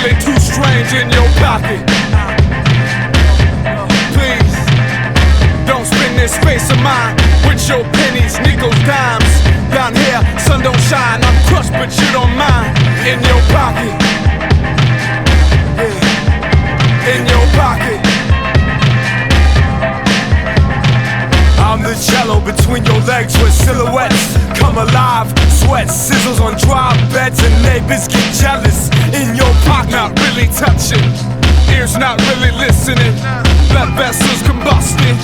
really too strange in your pocket. Please, don't spend this space of mine with your pennies, nickels, dimes. Down here, sun don't shine, I'm crushed but you don't mind. In your pocket, yeah, in your pocket. I'm the cello between your legs where silhouettes come alive. Sweat sizzles on dry beds and neighbors get jealous. In your pocket, not really touching, ears not really listening, blood vessels combusting.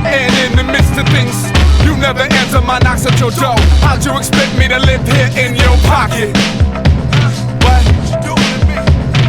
And in the midst of things, you never answer my knocks at your door. How'd you expect me to live here in your pocket? What?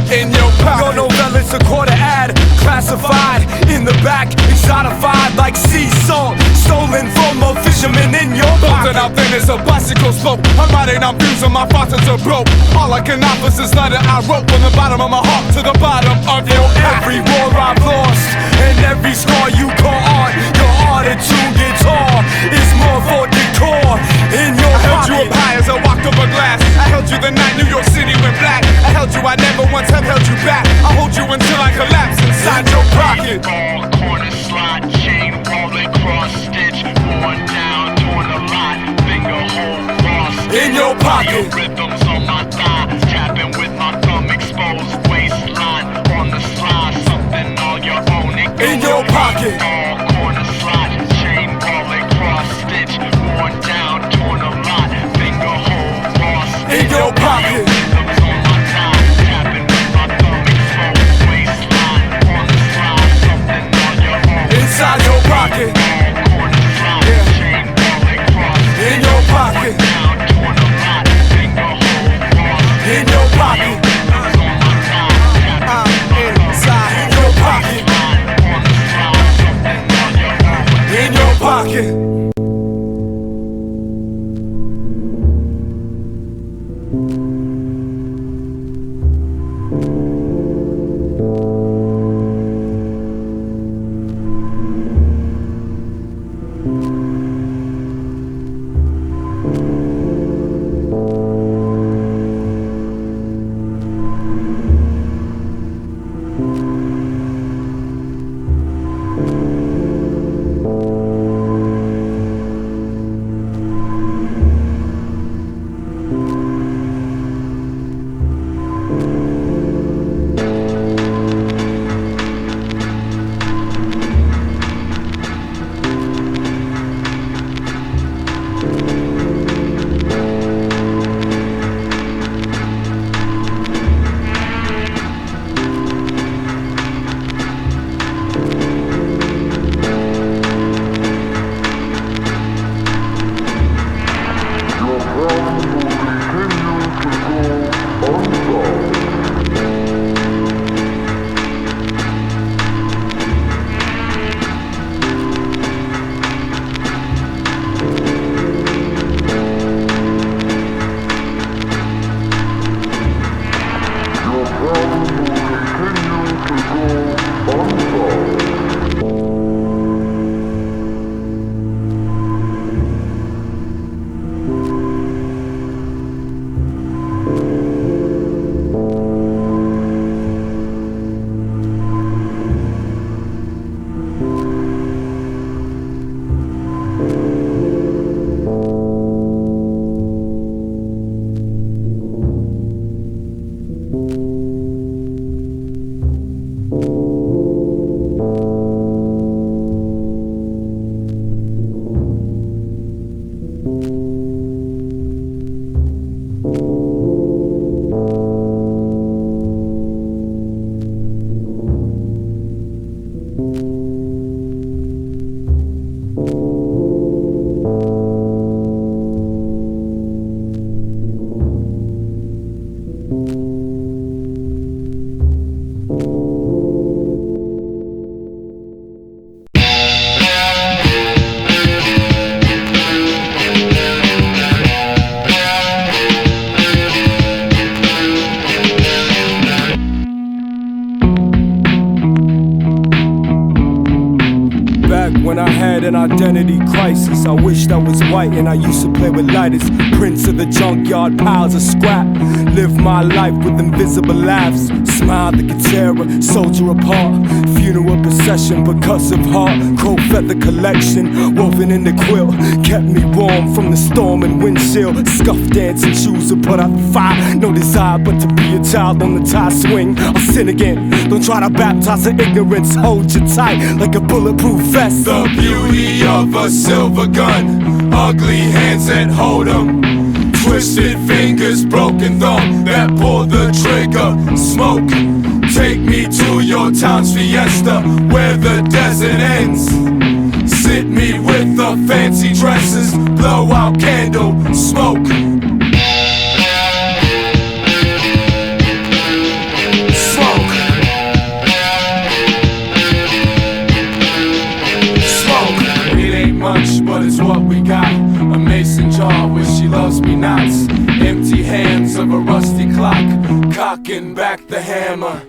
In your pocket. Your novella's a quarter ad, classified in the back, exotified like sea salt, stolen from a fisherman in your pocket. Bolted out thin as a bicycle slope. I'm riding on views and my faucets are broke. All I can offer is this letter I wrote from the bottom of my heart to the bottom of your Every war I've lost and every scar you call art. Your auto-tune guitar is more for decor. In your I held pocket. you up high as I walked over glass. I held you the night New York City went black. I held you, I never once have held you back. I'll hold you until I collapse inside your pocket. Ball, corner slot, chain, wallet, cross stitch, worn down, torn a lot, finger hole, cross In your pocket. rhythms on my thigh, tapping with my thumb, exposed waistline, on the slide, something all your own. In your pocket. Ball, corner slot, chain, wallet, cross stitch, worn down, torn a lot, finger hole, cross stitch. In your pocket. Rhythms on my thigh, tapping with my thumb, exposed waistline, on the slide, something all your own. Inside your pocket. In your pocket. In your pocket. Inside your pocket. In your pocket. When I had an identity crisis, I wished I was white and I used to play with lighters. Prince of the junkyard, piles of scrap. live my life with invisible laughs. Smile that can tear a soldier apart. Funeral procession because of heart. Crow feather collection woven in the quilt kept me warm from the storm and windshield. Scuff dancing shoes to put out the fire. No desire but to be a child on the tie swing. I'll sin again. Don't try to baptize the ignorance. Hold you tight like a bulletproof vest. The beauty of a silver gun. Ugly hands that hold 'em. Twisted fingers, broken thumb that pull the trigger. Smoke, take me to your town's fiesta where the desert ends. Sit me with the fancy dresses, blow out candle, smoke. Smoke. Smoke. It ain't much, but it's what we got. A mason jar where she loves me not. Empty hands of a rusty clock, cocking back the hammer.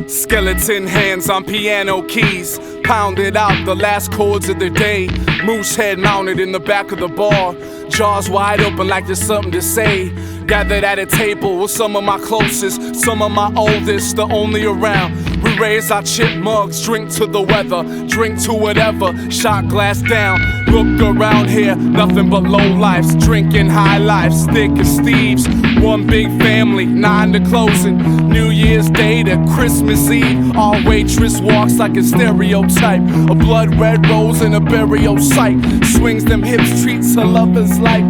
Skeleton hands on piano keys, pounded out the last chords of the day. Moose head mounted in the back of the bar, jaws wide open like there's something to say. Gathered at a table with some of my closest, some of my oldest, the only around. We raise our chip mugs, drink to the weather, drink to whatever, shot glass down. Look around here, nothing but low lives, drinking high lives, thick as thieves. One big family, 9 to closing. New Year's Day to Christmas Eve. Our waitress walks like a stereotype, a blood red rose in a burial site. Swings them hips, treats her lovers like,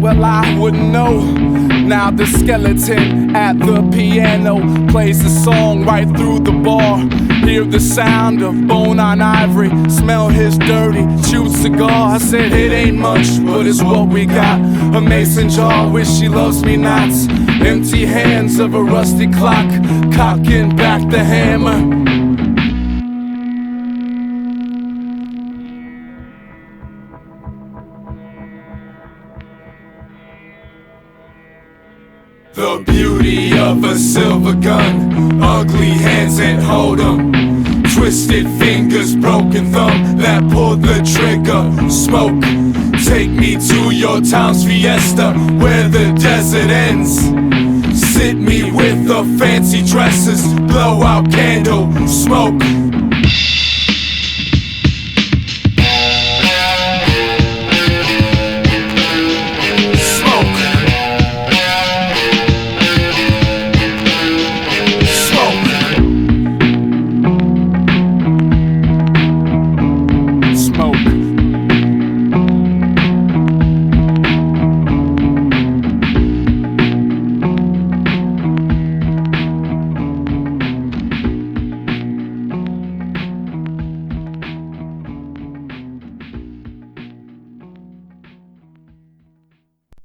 well, I wouldn't know. Now the skeleton at the piano plays a song right through the bar. Hear the sound of bone on ivory, smell his dirty chewed cigar. I said it ain't much, but it's what we got. A mason jar where she loves me not. Empty hands of a rusty clock, cocking back the hammer. The beauty of a silver gun, ugly hands that hold 'em. Twisted fingers, broken thumb that pull the trigger. Smoke, take me to your town's fiesta where the desert ends. Sit me with the fancy dresses, blow out candle, smoke.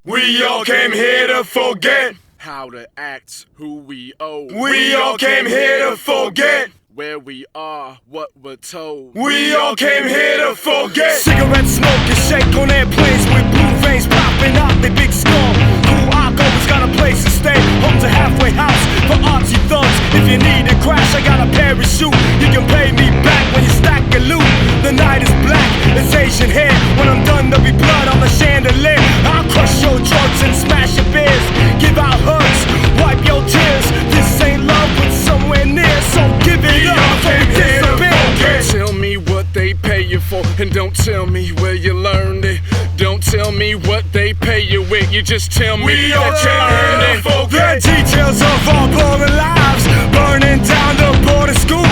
We all came here to forget How to act, who we owe. We all came here to forget Where we are, what we're told. We all came here to forget. Cigarette smoke and shake on airplanes with blue veins popping out their big skull. Cool Oddjobs got a place to stay, home's a halfway house for artsy thugs. If you need a crash, I got a parachute. You can pay me back when you stack your loot. The night is black, it's Asian hair. When I'm done, there'll be blood on the chandelier. I'll crush your drugs and smash your beers. Give out hugs, wipe your tears. This ain't love, but somewhere near. So give it up before we disappear. Tell me what they pay you for, and don't tell me where you learned it. Don't tell me what they pay you with, you just tell me that you earned it. The details of our boring lives, burning down the boarding school.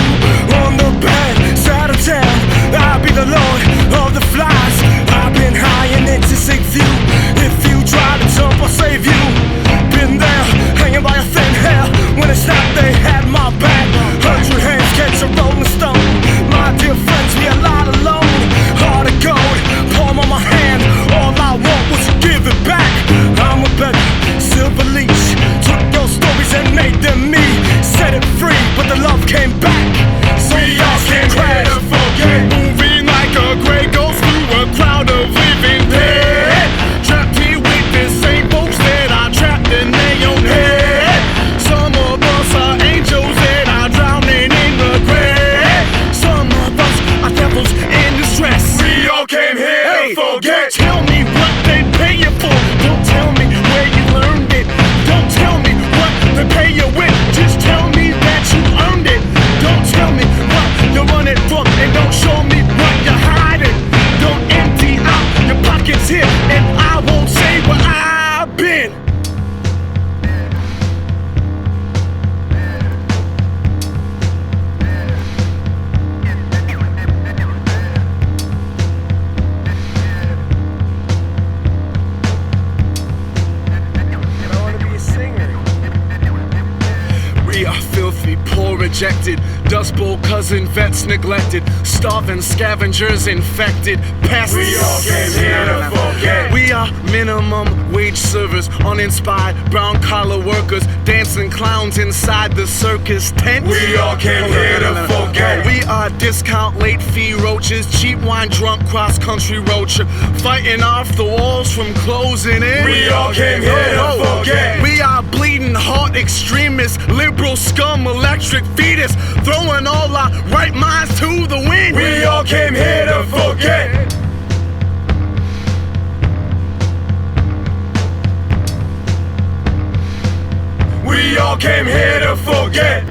On the bad side of town, I'll be the lord of the flies. I've been high and it's a sick view. If you try to jump, I'll save you. Been there, hanging by a thin hair. When it's not, they had my back. 100 hands catch a rolling stone. My dear friends, we a lot alone. Heart of gold, palm on my hand. All I want was to give it back. I'm a better silver leech. Took those stories and made them me. rejected. Dust Bowl cousin vets neglected. Starving scavengers infected. Pests. We all came here to forget. We are minimum wage servers, uninspired brown collar workers, dancing clowns inside the circus tent. We all came here to forget. We are discount late fee roaches, cheap wine drunk cross country road trip, fighting off the walls from closing in. We all came here to forget. We are bleeding heart extremists, liberal scum, electric fetus, throwing all our right minds to the wind. We all came here to forget. We all came here to forget.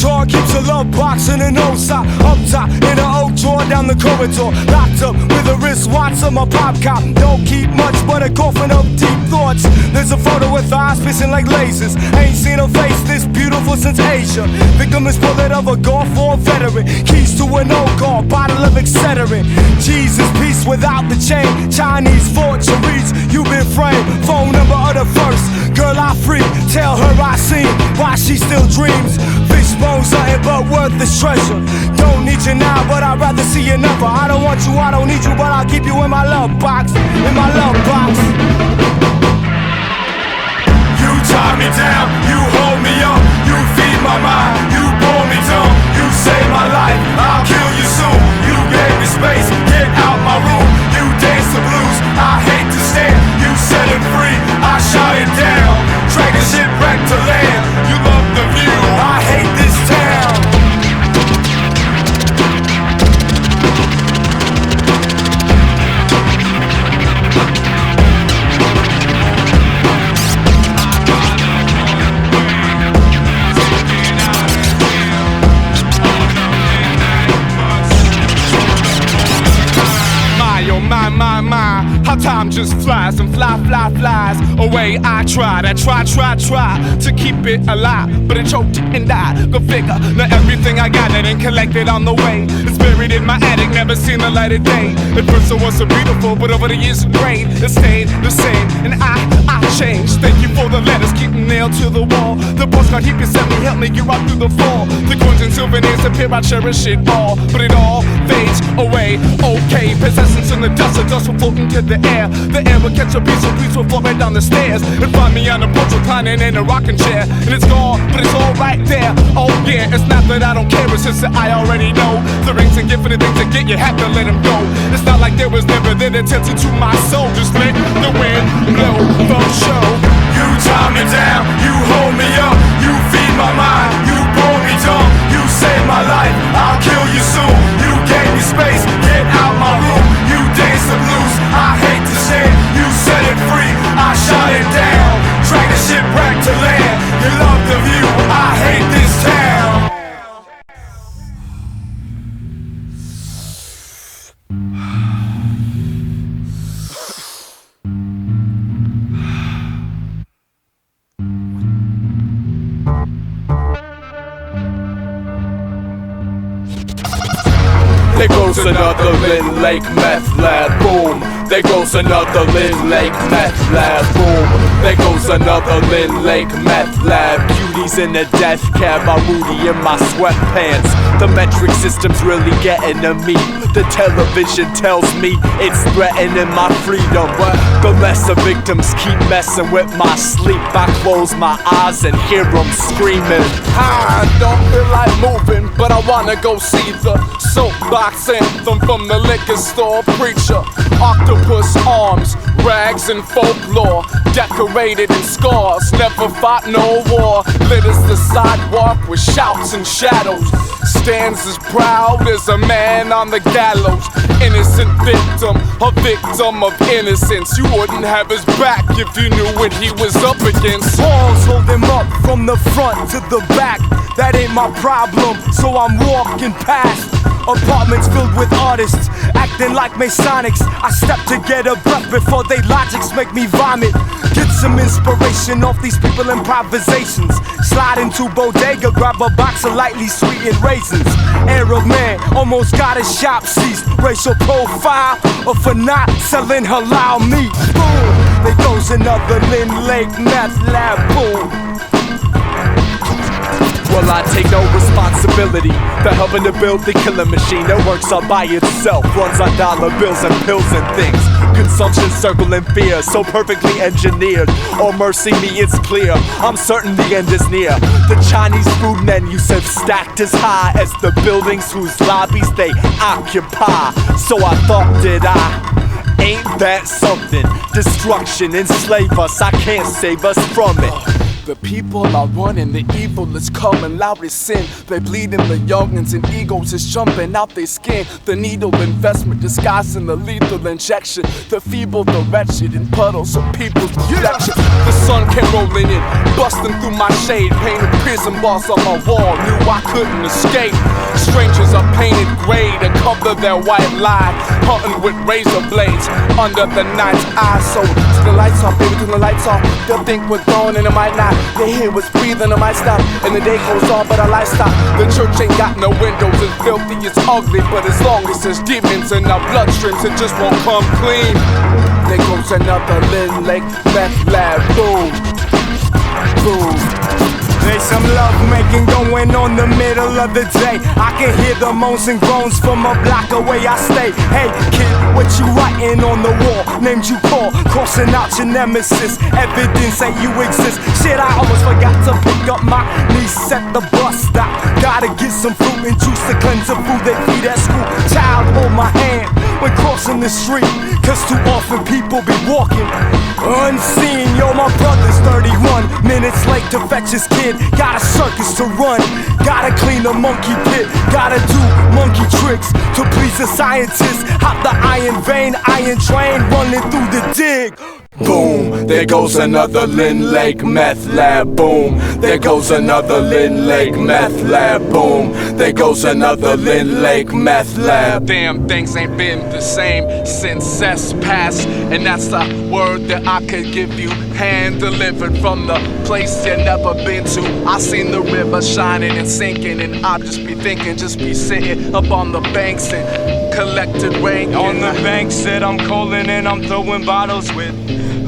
Hard keeps a love box in an old sock. Up top in an old drawer down the corridor. Locked up with a wristwatch on my pop cop. Don't keep much but a coffin of deep thoughts. There's a photo with eyes pissing like lasers. Ain't seen her face this beautiful since Asia. Victim is bullet of a Gulf War veteran. Keys to an old car, bottle of Excedrin. Jesus, peace without the chain. Chinese fortune reads, you been framed. Phone number of the first girl I free. Tell her I seen why she still dreams. Fishbones nothing but worthless treasure. Don't need you now, but I'd rather see you never. I don't want you, I don't need you, but I'll keep you in my love box. In my love box. You tie me down, you hold me up, you feed my mind, you bore me dumb, you save my life, I'll kill you soon. You gave me space, get out my room. You dance the blues, I hate to stand. You set it free, I shot it down. Drag the shit back to land. You love the view, I hate this town. My, how time just flies and flies away. I try to keep it alive, but it choked and died. Go figure, now everything I got it and collected on the way. It's buried in my attic, never seen the light of day. At first it was so beautiful, but over the years it grayed. It stayed the same, and I changed. Thank you for the letters, keep them nailed to the wall. The postcard he sent me helped me get right through the fall. The coins and souvenirs appear, I cherish it all, but it all fades away. Okay, possessions in the dust will floating to the air. The air will catch a piece of breeze will float right down the stairs and find me on a porch reclining in a rocking chair. And it's gone, but it's all right there. Oh yeah, it's not that I don't care, it's just that I already know the rings and gift for the things that get you have to let them go. It's not like there was never that attention to my soul. Just let the wind blow the show. You tie me down, you hold me up, you feed my mind, you bore me dumb, you save my life, I'll kill you soon. You gave me space, get out my room. You dance the blues, I hate to stand. You set it free, I shot it down. Drag the shit back to land. You love the view, I hate this town. There goes another Lynlake meth lab, boom. There goes another Lynlake meth lab, boom. There goes another Lynlake meth lab. Cuties in a death cab, I'm moody in my sweatpants. The metric system's really getting to me. The television tells me it's threatening my freedom. The lesser victims keep messing with my sleep. I close my eyes and hear them screaming. I don't feel like moving, but I wanna go see the soapbox anthem from the liquor store preacher. Octopus arms, rags and folklore, decorated in scars, never fought no war. Litters the sidewalk with shouts and shadows, stands as proud as a man on the gallows. Innocent victim, a victim of innocence. You wouldn't have his back if you knew what he was up against. Walls hold him up from the front to the back. That ain't my problem, so I'm walking past apartments filled with artists, acting like Masonics. I step to get a breath before they logics make me vomit. Get some inspiration off these people improvisations. Slide into bodega, grab a box of lightly sweetened raisins. Arab man almost got his shop seized. Racial profile, or for not selling halal meat. Boom, there goes another Lynlake meth lab. Boom. Well, I take no responsibility for helping to build the killer machine that works all by itself, runs on dollar bills and pills and things. Consumption, circle, and fear, so perfectly engineered. Oh, mercy me, it's clear, I'm certain the end is near. The Chinese food menus have stacked as high as the buildings whose lobbies they occupy. So I thought, did I? Ain't that something? Destruction, enslave us, I can't save us from it. The people are running, the evil is coming, loud as sin. They bleeding, the youngins and egos is jumping out their skin. The needle investment disguising the lethal injection. The feeble, the wretched in puddles of people's reflection. The sun came rolling in, busting through my shade. Painted prison bars on my wall, knew I couldn't escape. Strangers are painted gray to cover their white lie, hunting with razor blades under the night's eye. So turn the lights off, baby, turn the lights off. They'll think we're gone and it might not. They hear what's breathing, I might stop, and the day goes on, but our life stop. The church ain't got no windows, it's filthy, it's ugly, but as long as there's demons in our bloodstreams, it just won't come clean. There goes another Lynlake meth lab. Boom, boom. There's some love making going on the middle of the day. I can hear the moans and groans from a block away I stay. Hey kid, what you writing on the wall? Names you call, crossing out your nemesis. Evidence that you exist. Shit, I almost forgot to pick up my niece at the bus stop. Gotta get some fruit and juice to cleanse the food they feed at school. Child, hold my hand when crossing the street, cause too often people be walking unseen. Yo, my brother's 31 minutes late to fetch his kid. Got a circus to run, gotta clean the monkey pit, gotta do monkey tricks to please the scientists. Hop the iron vein, iron train running through the dig. Boom, there goes another Lynlake meth lab. Boom, there goes another Lynlake meth lab. Boom, there goes another Lynlake meth lab. Damn, things ain't been the same since cess passed, and that's the word that I could give you, hand delivered from the place you never been to. I seen the river shining and sinking, and I just be thinking, just be sitting up on the banks and collected rain. On the banks that I'm calling and I'm throwing bottles with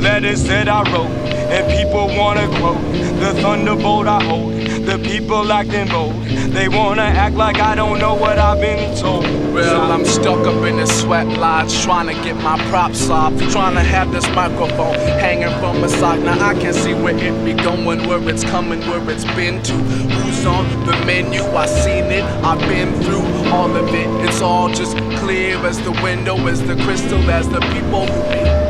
letters that I wrote, and people wanna quote the thunderbolt I hold. The people acting bold, they wanna act like I don't know what I've been told. Well, I'm stuck up in the sweat lodge, trying to get my props off, trying to have this microphone hanging from a sock. Now I can see where it be going, where it's coming, where it's been to. Who's on the menu? I seen it, I've been through all of it. It's all just clear as the window, as the crystal, as the people who be.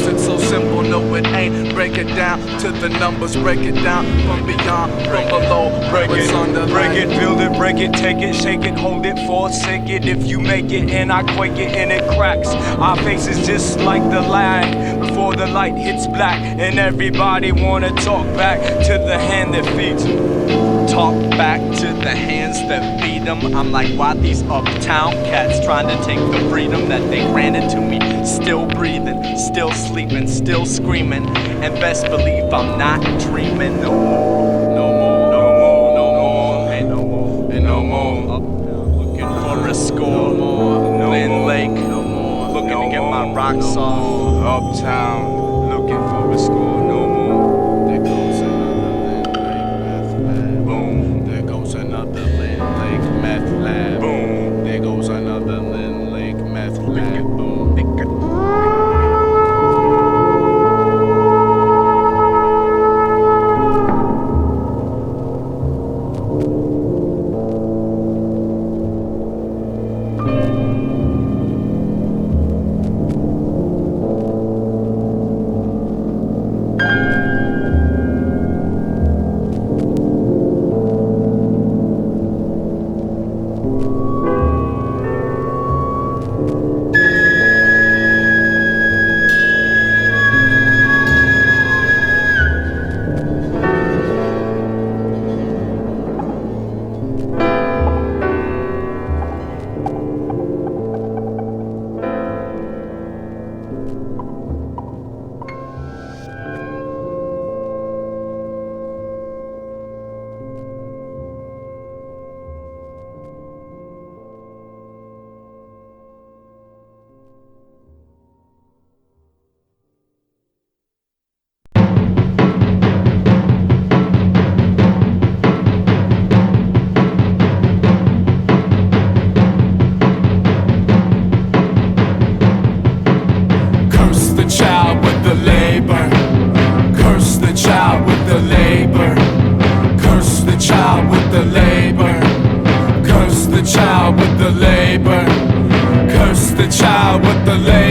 It's so simple, no it ain't. Break it down to the numbers, break it down from beyond, from below. Break it, underlined. break it, build it, break it, take it, shake it, hold it, forsake it. If you make it and I quake it and it cracks, our faces just like the lag before the light hits black, and everybody wanna talk back to the hand that feeds them. Talk back to the hands that feed them. I'm like, why these uptown cats trying to take the freedom that they granted to me? Still breathing, still sleeping, still screaming, and best believe I'm not dreaming no more. No more, no more, no more, ain't no more, ain't no more. Looking for a score, no Lynlake, no more. Looking to get my rocks off. Uptown, looking for a score, no more. There goes another Lynlake meth lab. Boom. There goes another Lynlake meth lab. Boom. There goes another Lynlake meth lab. Boom.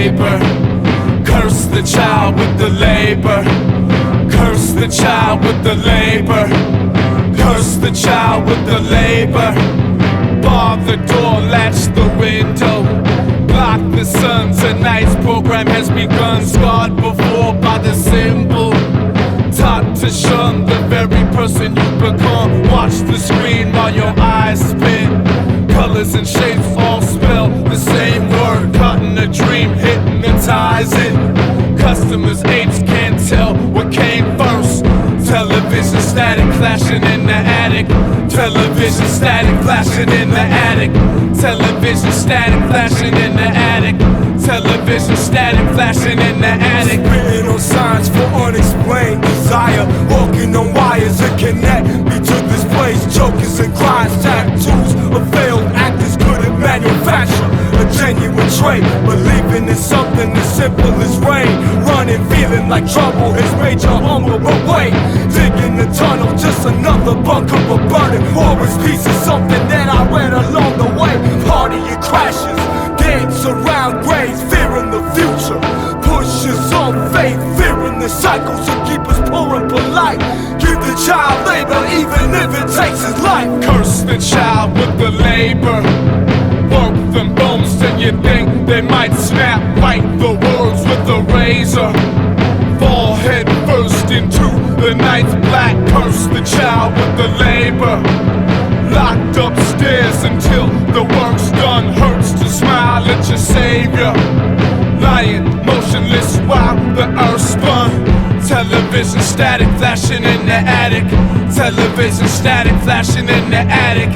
labor. Curse the child with the labor. Curse the child with the labor. Curse the child with the labor. Bar the door, latch the window. Block the sun, tonight's program has begun. Scarred before by the symbol. Taught to shun the very person you become. Watch the screen while your eyes spin. Colors and shapes all spell the same word. Caught in a dream, hypnotizing. Customers' apes can't tell what came first. Television static flashing in the attic. Television static flashing in the attic. Television static flashing in the attic. Television static flashing in the attic. Spitting on signs for unexplained desire. Walking on wires that connect me to this place. Jokers and crimes, tattoos of failed actors couldn't manufacture a genuine trait. Believing in something as simple as rain. Running, feeling like trouble has made you humble. But wait, digging the tunnel, just another bunker of burning. War is peace is something that I read along the way. Party and crashes, dance around graves, fearing the future. Pushes on faith, fearing the cycles that keep us poor and polite. Give the child labor, even if it takes his life. Curse the child with the labor. Work them bones till you think they might snap. Bite the words with a razor. Fall head first into the night's black. Curse the child with the labor. Locked upstairs until the work's done. Hurts to smile at your savior. Lying motionless while the earth spun. Television static flashing in the attic. Television static flashing in the attic.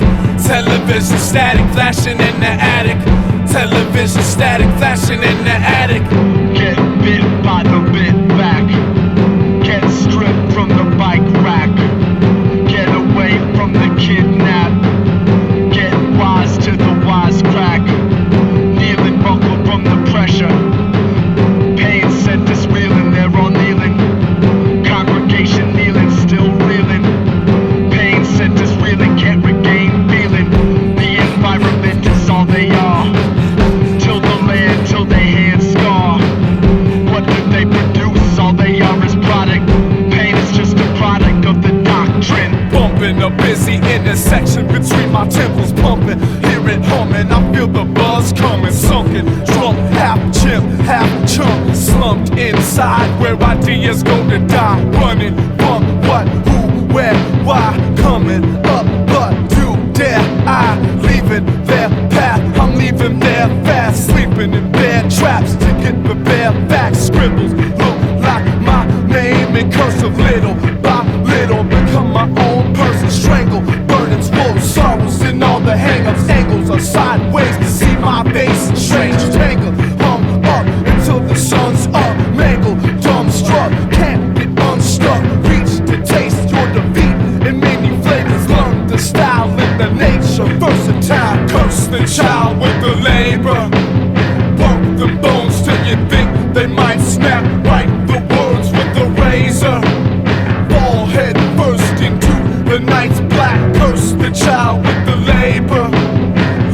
Television static flashing in the attic. Television static flashing in the attic. Get bit by the bit back. Get stripped from the bike rack. Get away from the kidnap. Get wise to the wise crack. Kneeling buckle from the pressure. Pain centers reeling, they're all kneeling. Congregation kneeling, still reeling. Pain centers reeling, can't regain feeling. The environment is all they are. Till the land, till they hands scar. What do they produce? All they are is product. Pain is just a product of the doctrine. Bumping a busy intersection between my temples pumping. Hear it humming, I feel the buzz coming. Sunken, drunk, half chimp, half chump. Slumped inside where ideas go to die. Running from what, who, where, why. Coming up, but do dare I. Leaving their path, I'm leaving there fast. Sleeping in bad traps to get the bare facts. Scribbles look like my name in cursive. Little by little become my own person. Strangle, burdens, woes, sorrows in all the hang-ups. Angles are sideways to see my face. Strange tangle, hung up until the sun's up. Mangled, dumbstruck, can't get unstuck. Reach to taste your defeat in many flavors. Learn the style and the nature. Versatile, curse the child with the labor. Work the bones till you think they might snap. Write the words with the razor. Fall head first into the night's black. Curse the child with the labor.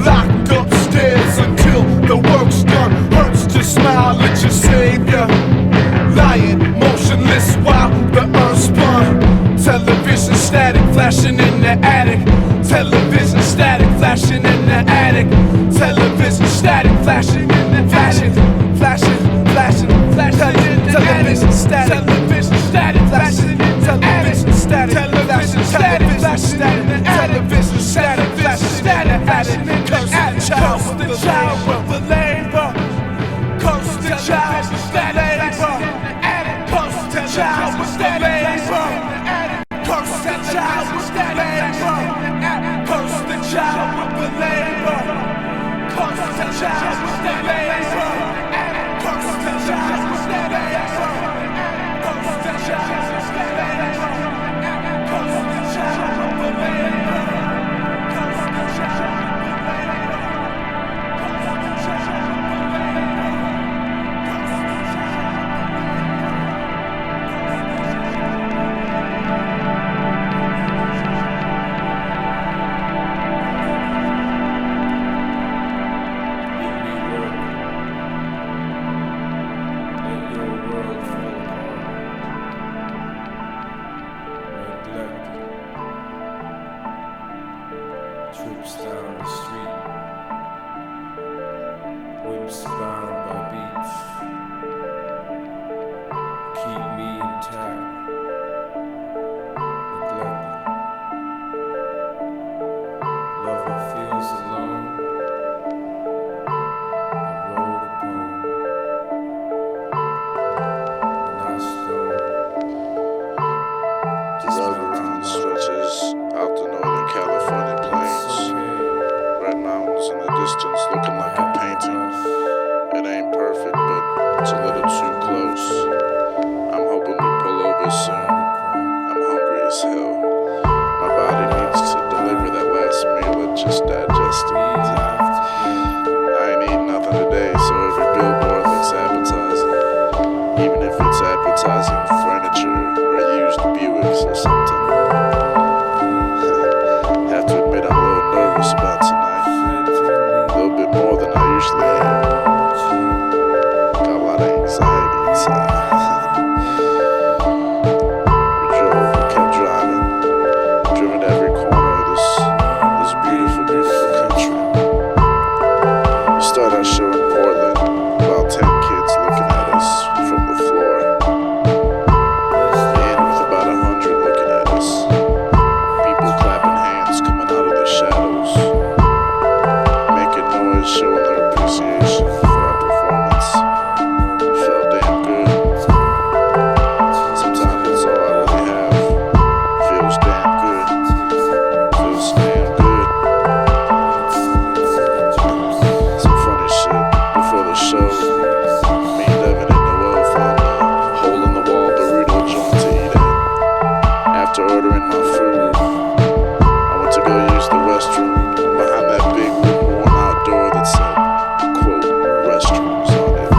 Locked upstairs until the work's done. Hurts to smile at your savior. Lying motionless while the earth spun. Television static flashing in the attic. Television static flashing in the attic. Television static flashing trips down the street, whips bound by beats, keep me intact, neglected. Lover feels alone. I wrote a poem when I stole. Development stretches out the northern California plains. Red mountains in the distance looking like a painting. It ain't perfect, but it's a little too close. I'm hoping we pull over soon. I'm hungry as hell. My body needs to deliver that last meal it just digested. I ain't eaten nothing today, so every billboard looks appetizing. Even if it's advertising furniture or used Buicks or something. Have to admit I'm a little nervous about tonight. A little bit more than I usually am. Got a lot of anxiety inside. We kept driving. Driven every corner of this beautiful, beautiful country. We started our show in Portland. About 10 kids looking at us from the floor. We ended with about 100 looking at us. People clapping hands coming out of their shadows. Making noise, showing their appreciation for our performance. Felt damn good. Sometimes it's all I really have. Feels damn good. Feels damn good. Some funny shit before the show. Me, Devine, and Noel found a hole in the wall burrito joint to eat at. After ordering my food, I went to go use the restroom behind that big worn out door that said, quote, restrooms on it.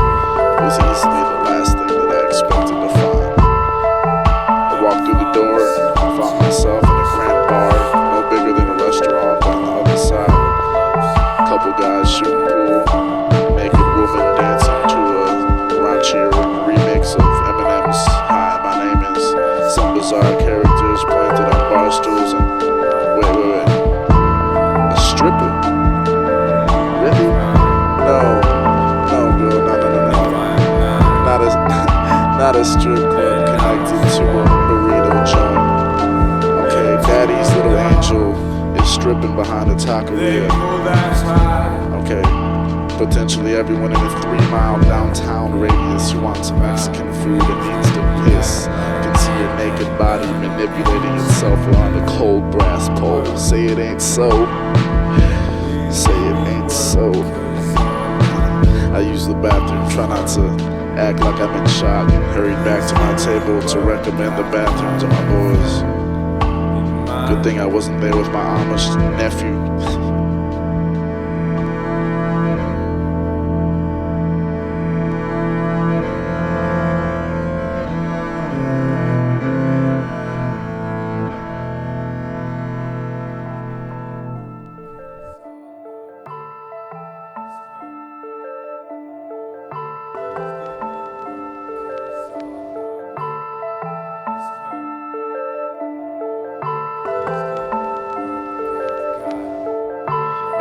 It was easily the last thing that I expected to find. I walked through the door and found myself in a cramped bar, no bigger than a restaurant on the other side. Couple guys shooting pool, naked woman dancing to a raunchier remix of Eminem's Hi, My Name Is. Some bizarre characters planted on bar stools and wait. A stripper? Really? No, girl, no. Not a strip club connected to a burrito joint. Okay, Daddy's little angel is stripping behind a taqueria. Okay, potentially everyone in a 3-mile downtown radius who wants Mexican food and needs to piss can see your naked body manipulating itself around a cold brass pole. Say it ain't so. Say it ain't so. I use the bathroom, try not to act like I'm in shock, and hurried back to my table to recommend the bathroom to my boys. Good thing I wasn't there with my Amish nephew.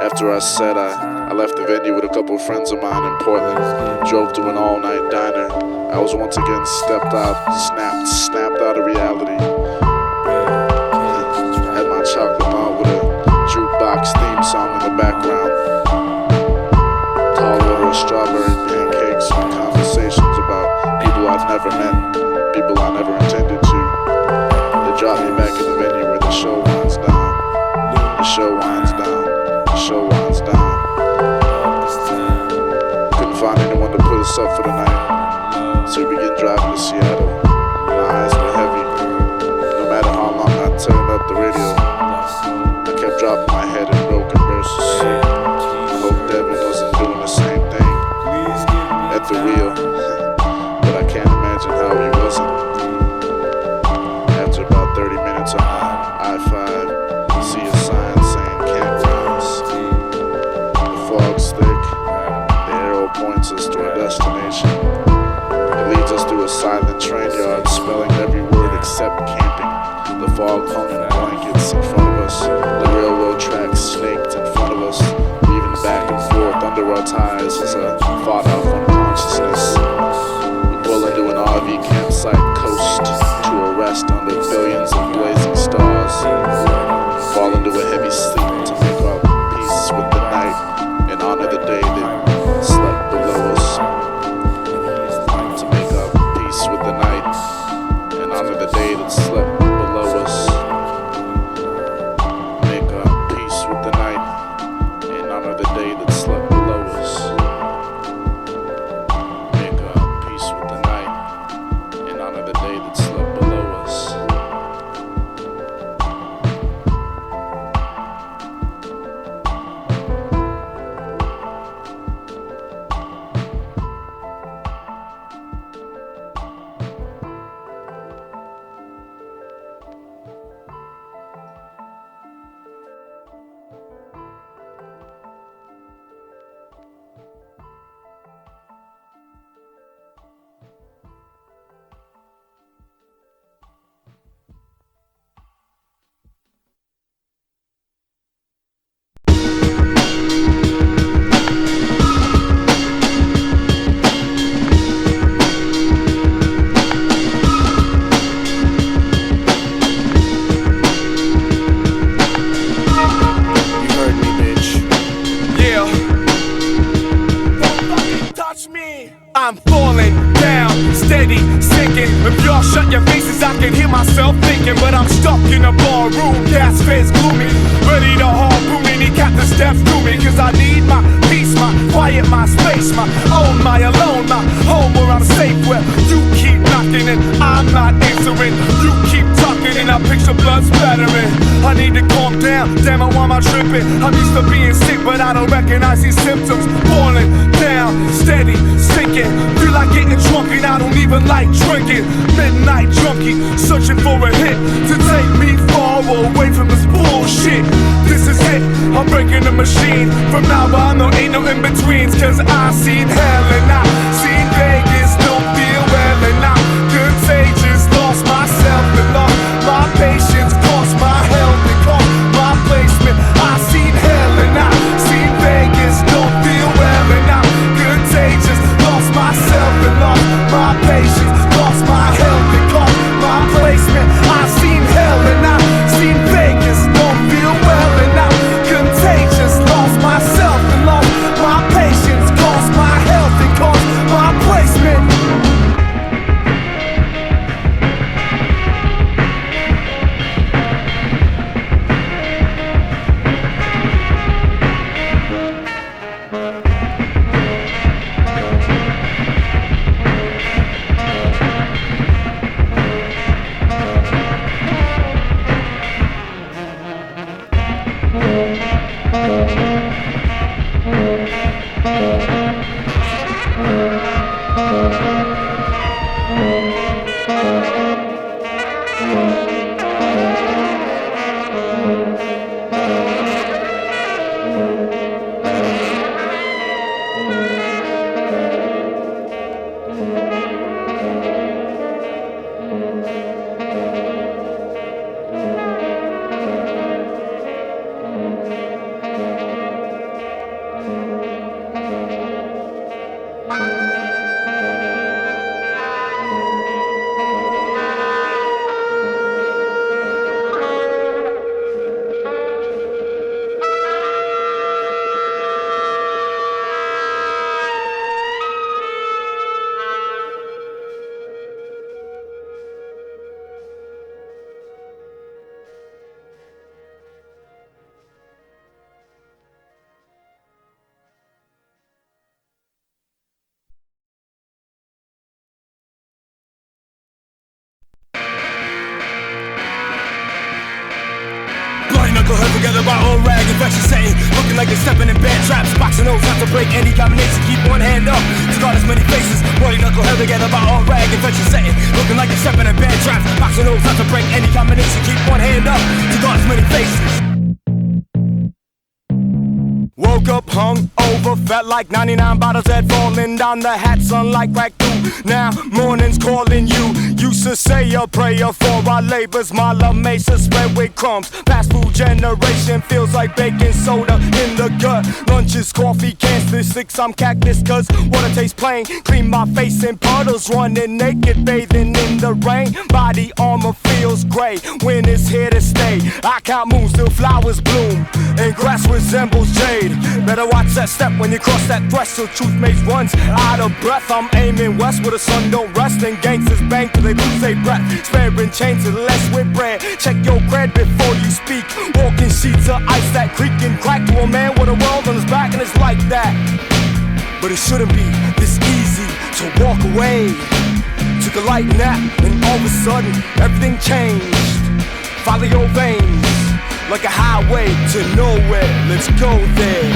After I said I left the venue with a couple of friends of mine in Portland, drove to an all-night diner. I was once again snapped out of reality. Had my chocolate malt with a jukebox theme song in the background. Tall order of strawberry pancakes and conversations about people I've never met, people I never intended to. They dropped me back in the venue where the show winds down. The show winds down. The show winds down. Couldn't find anyone to put us up for the night, so we began driving to Seattle. My eyes were heavy. No matter how long I turned up the radio, I kept dropping my head in broken verses. I hope Devine wasn't doing the same thing at the wheel, but I can't imagine how he wasn't. After about 30 minutes on I-5, see a sign saying campgrounds. The fog's thick. The arrow points us to our destination. It leads us through a silent train yard, spelling every word except camping. The fog hung in blankets in front of us. The railroad tracks snake tonight. This is a fought off unconsciousness. We pull into an RV campsite coast to a rest under billions of blazing stars. Fall into a heavy sleep to make our peace with the night and honor the day that slept below us. To make our peace with the night and honor the day that slept below us. Make our peace with the night and honor the day that slept below us. Make our peace with the night and honor the day that slept below us. I'm falling down, steady, sinking. If y'all shut your faces, I can hear myself thinking. But I'm stuck in a bar room, gas face gloomy. Ready to harpoon any captain steps through me. Cause I need my peace, my quiet, my space, my own, my alone, my home where I'm safe. Where you keep knocking and I'm not answering. You keep talking and I picture blood splattering. I need to calm down, damn it, why am I tripping? I'm used to being sick, but I don't recognize these symptoms. Falling down, steady, sinking. Feel like getting drunk and I don't even like drinking. Midnight junkie, searching for a hit to take me far away from this bullshit. This is it, I'm breaking the machine. From now on, there ain't no in-betweens. Cause I seen hell and I seen Vegas. Don't feel well and I'm contagious. Lost myself and lost my patience. Cost my health and cost my placement. I seen hell and I seen Vegas. Don't feel well and I'm contagious. Lost myself and lost my patience. Lost my health and cost my placement. I seen hell and I seen Vegas. Don't feel well and I'm contagious. Lost myself and lost my patience. Cost my health and cost my placement. Knucklehead together by old rag, infection setting. Looking like they're stepping in bad traps. Boxing those out to break any combination. Keep one hand up, scarred as many faces. Bloody knucklehead together by old rag, infection setting. Looking like they're stepping in bad traps. Boxing those out to break any combination. Keep one hand up, scarred as many faces. Woke up hung over, felt like 99 bottles had fallen down the hat, sunlight cracked through. Now morning's calling you. Used to say a prayer for our labors. My love mesa spread with crumbs. Fast food generation feels like baking soda in the gut. Lunches, coffee, cans, sticks, I'm cactus cause water tastes plain. Clean my face in puddles, running naked, bathing in the rain. Body armor feels great when it's here to stay. I count moons till flowers bloom and grass resembles jade. Better watch that step when you cross that threshold. Truth makes runs out of breath. I'm aiming west where the sun don't rest and gangsters bang till they lose their breath. Sparing chains unless with bread. Check your cred before you speak. Walking sheets of ice that creak and crack to a man with a world on his back, and it's like that. But it shouldn't be this easy to walk away. Took a light nap and all of a sudden everything changed. Follow your veins like a highway to nowhere. Let's go there.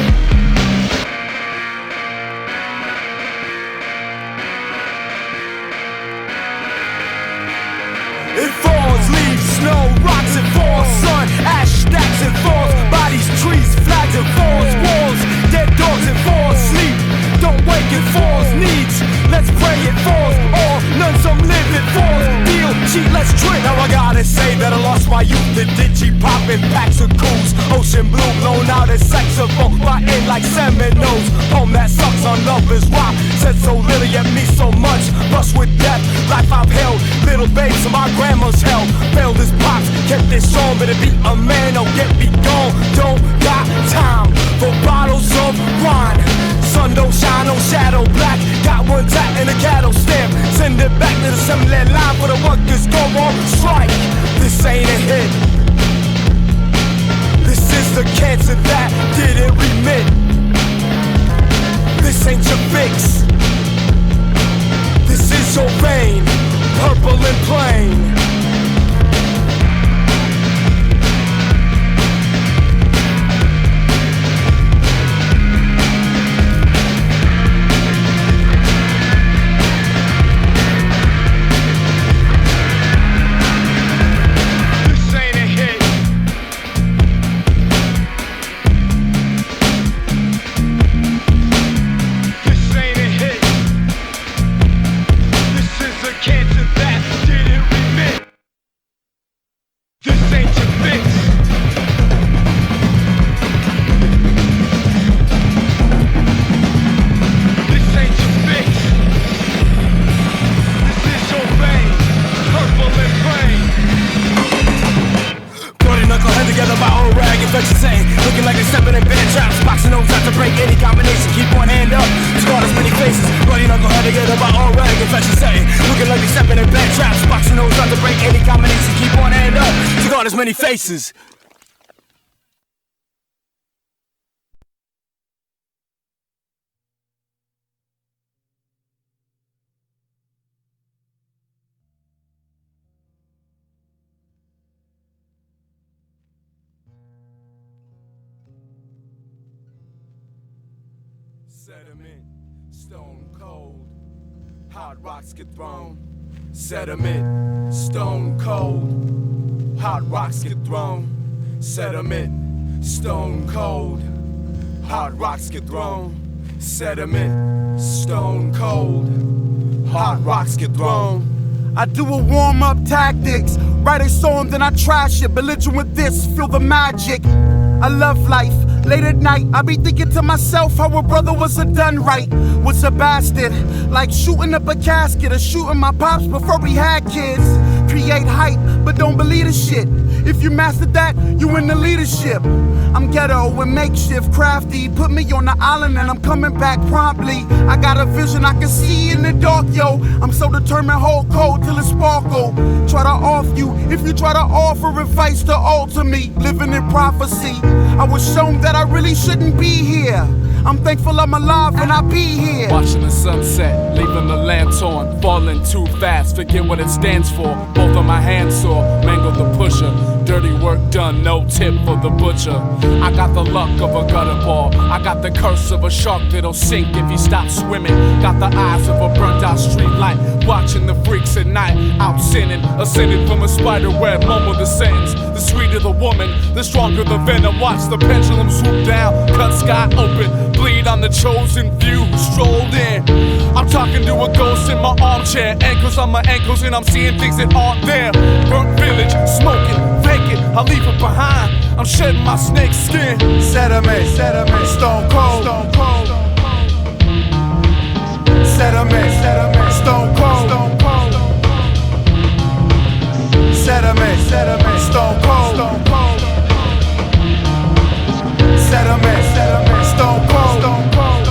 It falls, leaves, snow, rocks and falls, sun, ash stacks and falls, bodies, trees, flags and falls, walls, dead dogs and falls, sleep, don't wake it falls, needs, let's pray it falls, all, none, some live it falls, deal, cheat, let's trip. Now I gotta say that I lost my youth, the digi popping packs of cools, ocean blue blown out as saxophone, biting like Seminoles, home that sucks on lovers rock, said so little yet me so much, brush with death, life I've held, little babes of my grandma's hell, failed his pops, kept this on, better be a man or get me gone, don't got time for bottles of wine, sun don't shine, no shadow black, got one tap and a cattle stamp, send it back to the assembly line for the workers go on strike, this ain't a hit, this is the cancer that didn't remit, this ain't your fix, this is your vein, purple and plain. Many faces. Sediment, stone cold, hot rocks get thrown. Sediment, stone cold, hot rocks get thrown. Sediment, stone cold, hot rocks get thrown. Sediment, stone cold, hot rocks get thrown. I do a warm-up tactics, write a song then I trash it, belligerent with this, feel the magic. I love life, late at night I be thinking to myself how a brother was a done right, was a bastard, like shooting up a casket or shooting my pops before we had kids. Create hype, but don't believe the shit. If you mastered that, you in the leadership. I'm ghetto and makeshift, crafty. Put me on the island and I'm coming back promptly. I got a vision I can see in the dark, yo. I'm so determined, hold cold till it sparkle. Try to off you, if you try to offer advice to alter me. Living in prophecy, I was shown that I really shouldn't be here. I'm thankful I'm alive and I be here. Watching the sunset, leaving the lamps on, falling too fast, forget what it stands for. Both of my hands sore, mangled the pusher. dirty work done, no tip for the butcher. I got the luck of a gutter ball, I got the curse of a shark that'll sink if he stops swimming. Got the eyes of a burnt out street light, watching the freaks at night, out sinning, ascended from a spider web. Mumble the sentence, the sweeter the woman, the stronger the venom. Watch the pendulum swoop down, cut sky open, bleed on the chosen few who strolled in. I'm talking to a ghost in my armchair, ankles on my ankles, and I'm seeing things that aren't there. Burnt village, smoking, vacant, I leave it behind. I'm shedding my snake skin. Sediment, stone cold, stone cold. Sediment, stone cold, stone cold. Sediment, stone cold, stone cold. Sediment, stone cold, stone cold.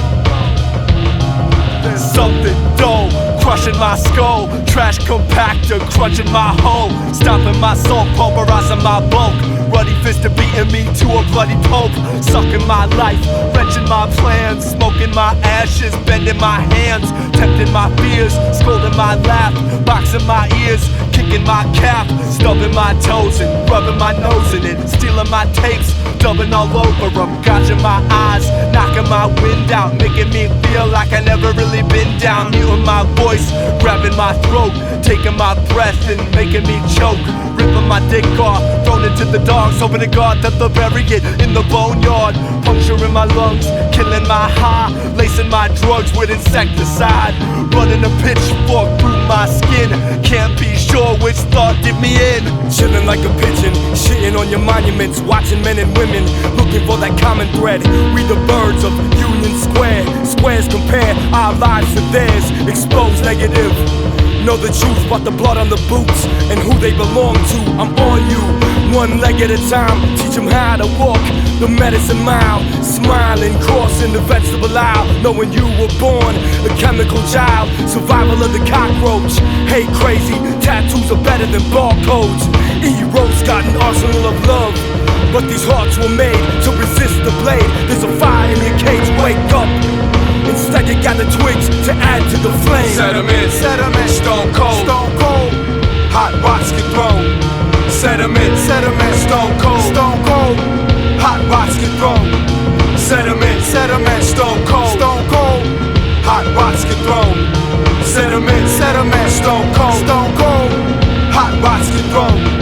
Something dull, crushing my skull. Trash compactor, crunching my hull. Stopping my soul, pulverizing my bulk. Ruddy fist beating me to a bloody pulp. Sucking my life, wrenching my plans. Smoking my ashes, bending my hands. Tempting my fears, scolding my laugh. Boxing my ears, kicking my calf. Stubbing my toes and rubbing my nose in it. Stealing my tapes, dubbing all over them. Gouging my eyes, knocking my wind out. Making me feel like I never really been down. Muting my voice, grabbing my throat. Taking my breath and making me choke. Ripping my dick off, thrown into the dogs. Hoping to God that they'll bury it in the boneyard. Puncturing my lungs, killing my high. Lacing my drugs with insecticide. Running a pitchfork through my skin. Can't be sure which thought did me in. Chilling like a pigeon, shitting on your monuments. Watching men and women, looking for that common thread. We the birds of Union Square. Squares compare our lives to theirs. Expose negative. Know the truth about the blood on the boots and who they belong to. I'm on you, one leg at a time. Teach them how to walk the medicine mile. Smiling, crossing the vegetable aisle. Knowing you were born a chemical child. Survival of the cockroach. Hate crazy, tattoos are better than barcodes. E-Road's got an arsenal of love, but these hearts were made to resist the blade. There's a fire in your cage, wake up. Instead you got the twigs to add to the flame. Sediment, stone cold, stone cold. hot rocks get thrown. Sediment, stone cold, stone cold. hot rocks get thrown. Sediment, stone cold, stone cold. hot rocks get thrown. Sediment, Stone cold, hot rocks get thrown.